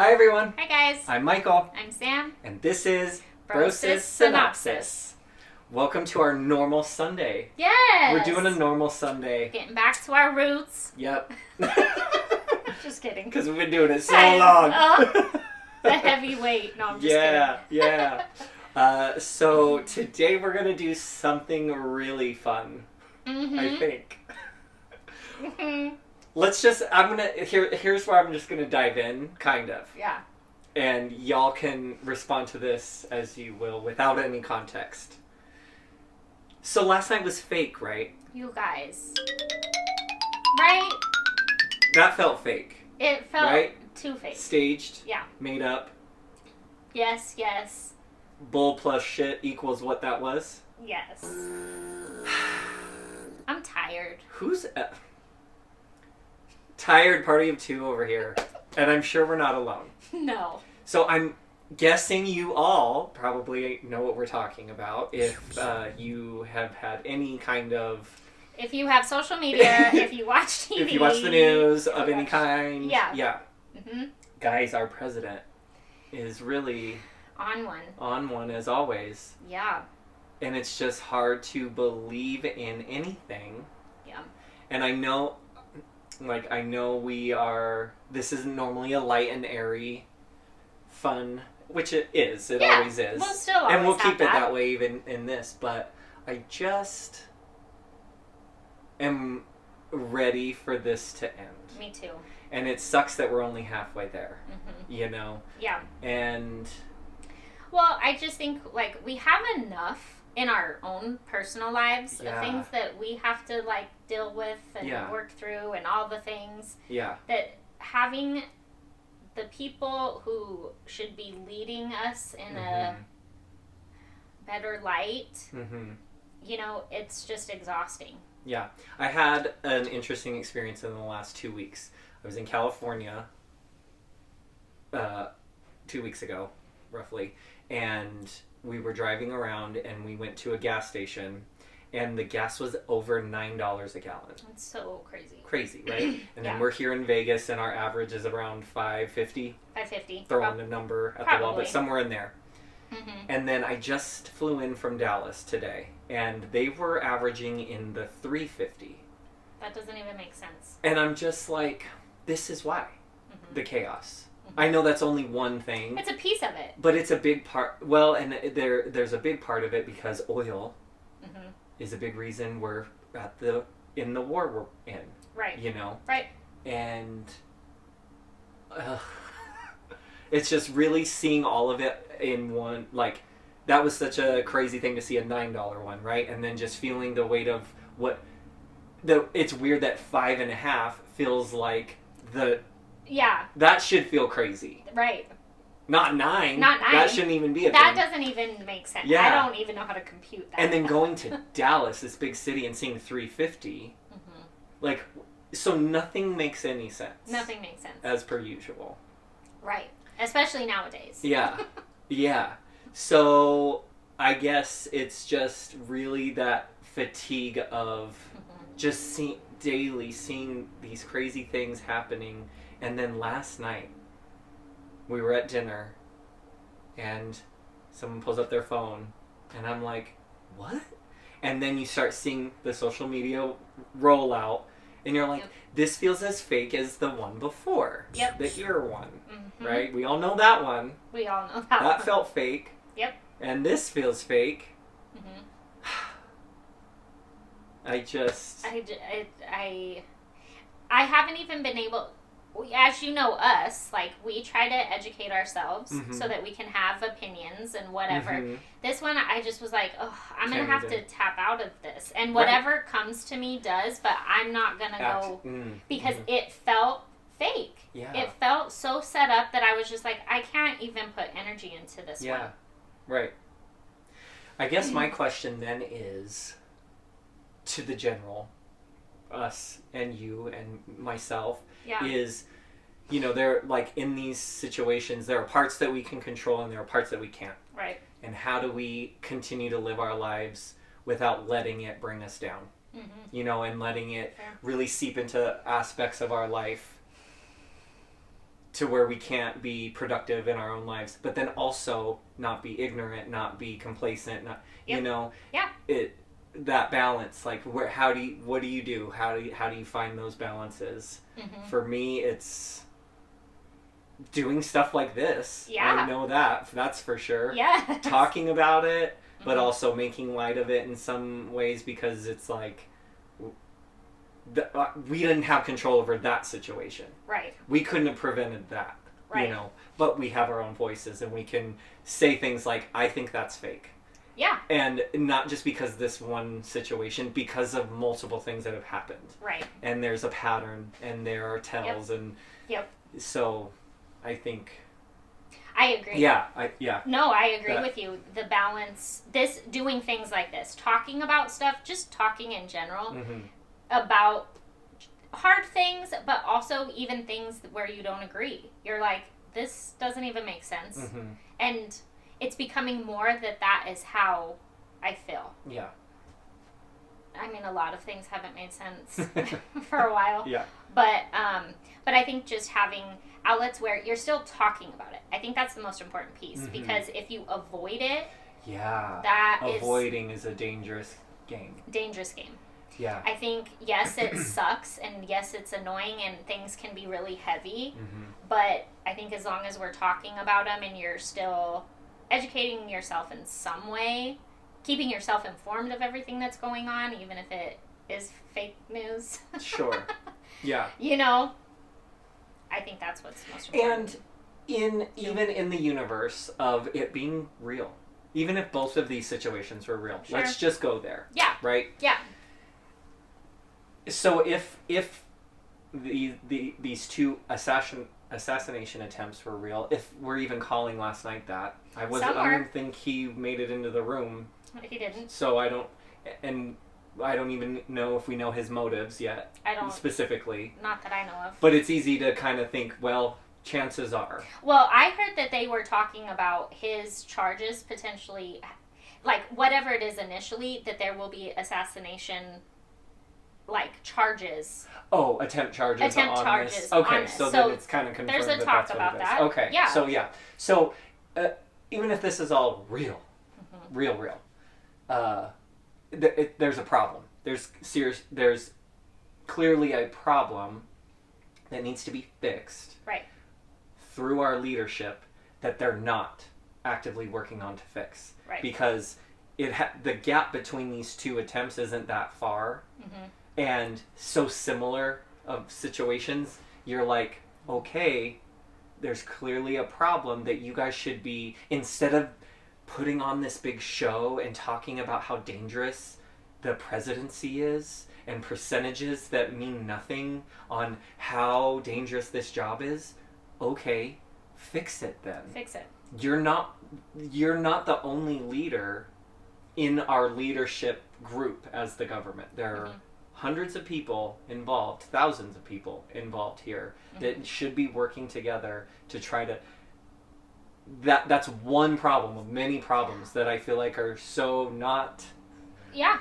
Hi everyone. Hi guys. I'm Michael. I'm Sam. And this is Sis Synopsis. Welcome to our normal Sunday. Yes. We're doing a normal Sunday. Getting back to our roots. Yep. Just kidding. Because we've been doing it so long. The heavy weight. No, I'm just kidding. Yeah. So today we're going to do something really fun. I think. Here's where I'm just going to dive in, kind of. Yeah. And y'all can respond to this as you will without any context. So last night was fake, right? You guys. Right? That felt fake. It felt right? too fake. Staged. Yeah. Made up. Yes, yes. Bull plus shit equals what that was. Yes. I'm tired. Who's... tired party of two over here. And I'm sure we're not alone. No. So I'm guessing you all probably know what we're talking about if you have had any kind of... If you have social media, if you watch TV. If you watch the news of any kind. Yeah. Yeah. Mm-hmm. Guys, our president is really... On one as always. Yeah. And it's just hard to believe in anything. Yeah. And I know we are... This isn't normally a light and airy, fun, which it is. It always is. We'll still always and we'll keep have it that way even in this. But I just am ready for this to end. Me too. And it sucks that we're only halfway there. Mm-hmm. You know? Yeah. And... Well, I just think, we have enough in our own personal lives of things that we have to, deal with and work through and all the things. Yeah. That having the people who should be leading us in a better light, it's just exhausting. Yeah. I had an interesting experience in the last 2 weeks. I was in California 2 weeks ago, roughly, and we were driving around and we went to a gas station and the gas was over $9 a gallon. That's so crazy. Crazy, right? And then we're here in Vegas and our average is around $5.50. $5.50. Throwing a number at the wall, but somewhere in there. Mm-hmm. And then I just flew in from Dallas today and they were averaging in the $3.50. That doesn't even make sense. And I'm just like, this is why. The chaos. I know that's only one thing. It's a piece of it. But it's a big part. Well, and there's a big part of it because oil is a big reason we're in the war we're in. Right. You know? Right. And it's just really seeing all of it in one, that was such a crazy thing to see a $9 one, right? And then just feeling the weight of it's weird that 5.5 feels like that should feel crazy. Right. Not 9. That shouldn't even be a thing. That doesn't even make sense. Yeah. I don't even know how to compute that. And then going to Dallas, this big city, and seeing $3.50. So nothing makes any sense. Nothing makes sense. As per usual. Right. Especially nowadays. Yeah. Yeah. So I guess it's just really that fatigue of just daily seeing these crazy things happening. And then last night, we were at dinner, and someone pulls up their phone, and I'm like, what? And then you start seeing the social media roll out, and you're like, this feels as fake as the one before. Yep. The ear one, right? We all know that one. We all know that one. That felt fake. Yep. And this feels fake. I haven't even been able... As you know us, we try to educate ourselves so that we can have opinions and whatever. This one, I just was like, I'm going to have to tap out of this. And whatever comes to me does, but I'm not going to go... Because it felt fake. Yeah. It felt so set up that I was just like, I can't even put energy into this one. Yeah, right. I guess my question then is to the general... us and you and myself is, they're in these situations, there are parts that we can control and there are parts that we can't. Right. And how do we continue to live our lives without letting it bring us down? And letting it really seep into aspects of our life to where we can't be productive in our own lives, but then also not be ignorant, not be complacent, not you know, that balance, like what do you do? How do you find those balances? For me, it's doing stuff like this. I know that's for sure. Talking about it, but also making light of it in some ways, because it's like we didn't have control over that situation. Right. We couldn't have prevented that. Right. You know, but we have our own voices, and we can say things like, I think that's fake. Yeah. And not just because this one situation, because of multiple things that have happened. Right. And there's a pattern, and there are tells, and so I think... I agree. Yeah. No, I agree with you. The balance, doing things like this, talking about stuff, just talking in general, about hard things, but also even things where you don't agree. You're like, this doesn't even make sense. And it's becoming more that is how I feel. Yeah. I mean, a lot of things haven't made sense for a while. Yeah. But I think just having outlets where you're still talking about it, I think that's the most important piece. Because if you avoid it, avoiding is a dangerous game. Yeah. I think, yes, it sucks, and yes, it's annoying, and things can be really heavy. But I think as long as we're talking about them, and you're still educating yourself in some way, keeping yourself informed of everything that's going on, even if it is fake news. Sure. Yeah. You know, I think that's what's most important. And even in the universe of it being real, even if both of these situations were real, let's just go there. Yeah. Right? Yeah. So if these two assassination attempts were real, if we're even calling last night that, I don't think he made it into the room. He didn't. So I don't even know if we know his motives yet. I don't specifically. Not that I know of. But it's easy to kind of think, well, chances are. Well, I heard that they were talking about his charges potentially, like whatever it is initially, that there will be assassination, like charges. Oh, attempt charges. This. Okay, so then it's kind of confirmed. There's a talk about that. Okay, yeah. So even if this is all real, real, there's a problem. There's clearly a problem that needs to be fixed. Right. Through our leadership that they're not actively working on to fix. Right. Because the gap between these two attempts isn't that far. And so similar of situations, you're like, okay, there's clearly a problem that you guys should be, instead of putting on this big show and talking about how dangerous the presidency is and percentages that mean nothing on how dangerous this job is, okay, fix it then. Fix it. You're not the only leader in our leadership group as the government. There are hundreds of people involved, thousands of people involved here that should be working together to try to... That's one problem of many problems that I feel like are so not... Yeah.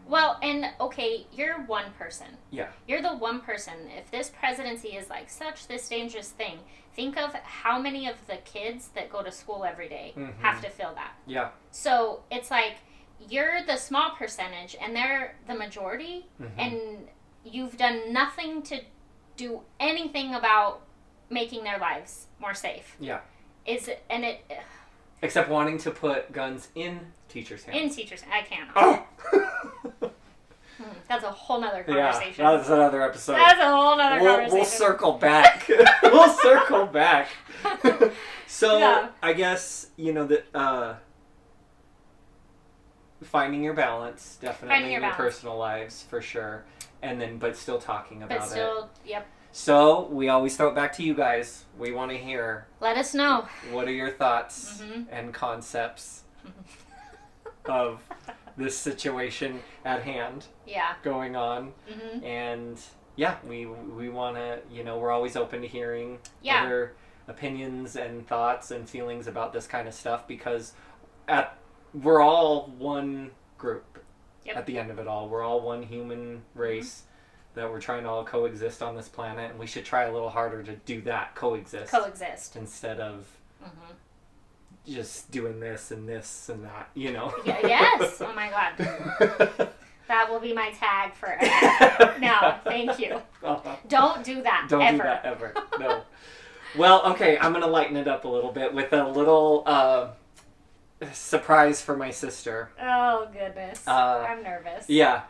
Well, and okay, you're one person. Yeah. You're the one person. If this presidency is like such this dangerous thing, think of how many of the kids that go to school every day have to feel that. Yeah. So it's like, you're the small percentage and they're the majority, and you've done nothing to do anything about making their lives more safe. Yeah. Except wanting to put guns in teachers' hands. In teachers' hands. I can't. Oh. That's a whole nother conversation. Yeah, that's another episode. That's a whole nother conversation. We'll circle back. We'll circle back. So, I guess, that finding your balance, definitely in your personal lives, for sure. And then, but still talking about it. Yep. So, we always throw it back to you guys. We want to hear. Let us know. What are your thoughts and concepts of this situation at hand going on? And, we want to, we're always open to hearing other opinions and thoughts and feelings about this kind of stuff, because we're all one group at the end of it all. We're all one human race that we're trying to all coexist on this planet, and we should try a little harder to do that, coexist. Instead of just doing this and that, you know? Yeah, yes! Oh my god. That will be my tag forever. No, thank you. Don't do that Don't ever. do that ever. No. Well, okay, I'm going to lighten it up a little bit with a little surprise for my sister. Oh, goodness. I'm nervous. Yeah.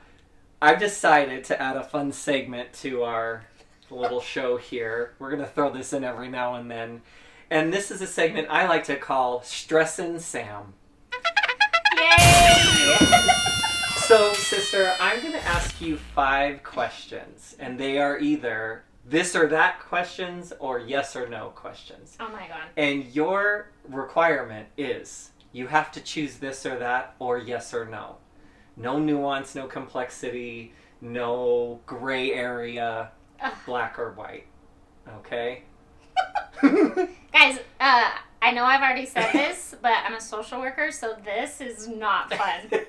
I've decided to add a fun segment to our little show here. We're going to throw this in every now and then. And this is a segment I like to call Stressin' Sam. Yay! So, sister, I'm going to ask you 5 questions. And they are either this or that questions or yes or no questions. Oh my god. And your requirement is you have to choose this or that or yes or no. No nuance, no complexity, no gray area, black or white. Okay? Guys, I know I've already said this, but I'm a social worker, so this is not fun.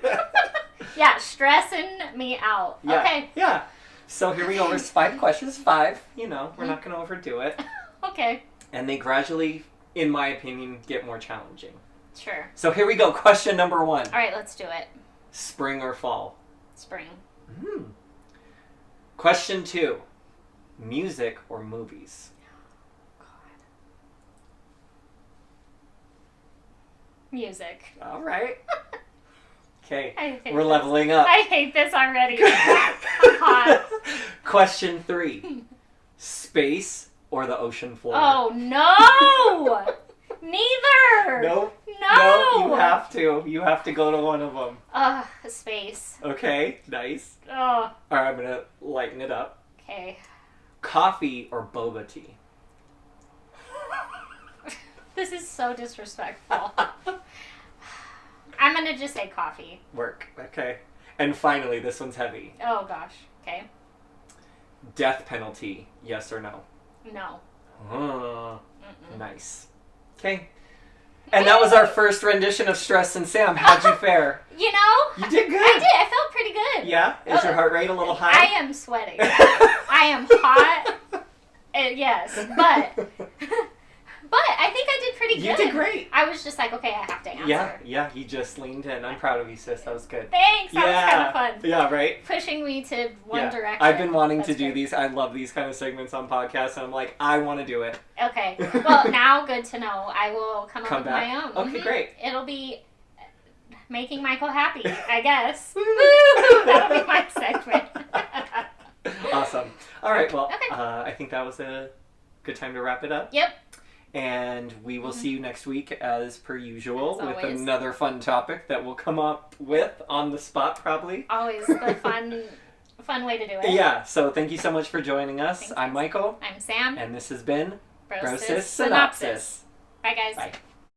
Yeah, stressing me out. Yeah, okay. Yeah. So here we go. There's 5 questions. 5. You know, we're not going to overdo it. Okay. And they gradually, in my opinion, get more challenging. Sure. So here we go. Question number 1. All right, let's do it. Spring or fall? Spring. Question 2. Music or movies? Music. All right. Okay, we're leveling up. I hate this already. Hot. Question 3. Space or the ocean floor? Oh, no! Neither! Nope. No! You have to. You have to go to one of them. Space. Okay, nice. Oh. All right, I'm going to lighten it up. Okay. Coffee or boba tea? This is so disrespectful. I'm going to just say coffee. Work. Okay. And finally, this one's heavy. Oh, gosh. Okay. Death penalty, yes or no? No. Nice. Okay. And that was our first rendition of Stress and Sam. How'd you fare? You know? You did good. I did. I felt pretty good. Yeah? Is your heart rate a little high? I am sweating. I am hot. Yes. But I think I did pretty good. You did great. I was just like, okay, I have to answer. Yeah, you just leaned in. I'm proud of you, sis. That was good. Thanks. That was kind of fun. Yeah, right? Pushing me to one direction. I've been wanting That's to do great. these. I love these kind of segments on podcasts, and I'm like, I want to do it. Okay. Well, now good to know. I will come up with back. my own. Okay, great. It'll be making Michael happy, I guess. That'll be my segment. Awesome. All right, well, Okay. I think that was a good time to wrap it up. Yep. And we will see you next week, as per usual, As with always. another fun topic that we'll come up with on the spot, probably. Always the fun way to do it. Yeah, so thank you so much for joining us. Thanks. I'm Michael. I'm Sam. And this has been Sis Sis Synopsis. Bye, guys. Bye.